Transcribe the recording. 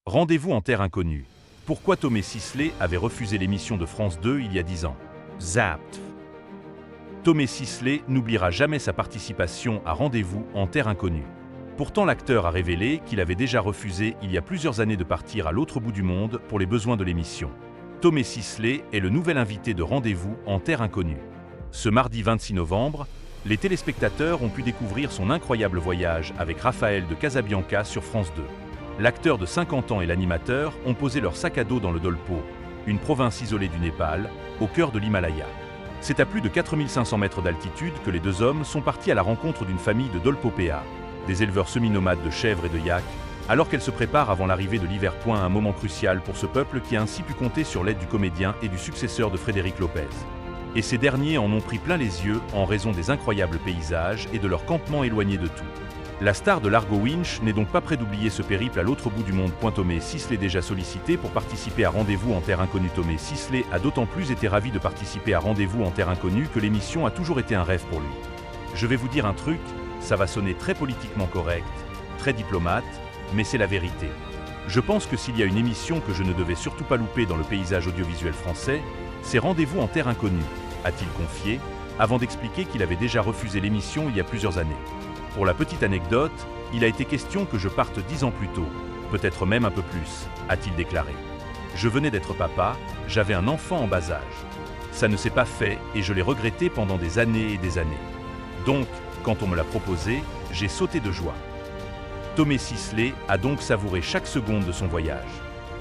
Rendez-vous en terre inconnue. Pourquoi Tomé Sisley avait refusé l'émission de France 2 il y a 10 ans? Zapped. Tomé Sisley n'oubliera jamais sa participation à Rendez-vous en terre inconnue. Pourtant, l'acteur a révélé qu'il avait déjà refusé il y a plusieurs années de partir à l'autre bout du monde pour les besoins de l'émission. Tomé Sisley est le nouvel invité de Rendez-vous en terre inconnue. Ce mardi 26 novembre, les téléspectateurs ont pu découvrir son incroyable voyage avec Raphaël de Casabianca sur France 2. L'acteur de 50 ans et l'animateur ont posé leur sac à dos dans le Dolpo, une province isolée du Népal, au cœur de l'Himalaya. C'est à plus de 4500 mètres d'altitude que les deux hommes sont partis à la rencontre d'une famille de Dolpopéa, des éleveurs semi-nomades de chèvres et de yaks, alors qu'elle se prépare avant l'arrivée de l'hiver. Un moment crucial pour ce peuple qui a ainsi pu compter sur l'aide du comédien et du successeur de Frédéric Lopez. Et ces derniers en ont pris plein les yeux en raison des incroyables paysages et de leur campement éloigné de tout. La star de l'Argo Winch n'est donc pas près d'oublier ce périple à l'autre bout du monde. Tomé Sisley déjà sollicité pour participer à Rendez-vous en terre inconnue. Tomé Sisley a d'autant plus été ravi de participer à Rendez-vous en terre inconnue que l'émission a toujours été un rêve pour lui. Je vais vous dire un truc, ça va sonner très politiquement correct, très diplomate, mais c'est la vérité. Je pense que s'il y a une émission que je ne devais surtout pas louper dans le paysage audiovisuel français, c'est Rendez-vous en terre inconnue, a-t-il confié, avant d'expliquer qu'il avait déjà refusé l'émission il y a plusieurs années. Pour la petite anecdote, il a été question que je parte 10 ans plus tôt, peut-être même un peu plus, a-t-il déclaré. Je venais d'être papa, j'avais un enfant en bas âge. Ça ne s'est pas fait et je l'ai regretté pendant des années et des années. Donc, quand on me l'a proposé, j'ai sauté de joie. Tomé Sisley a donc savouré chaque seconde de son voyage.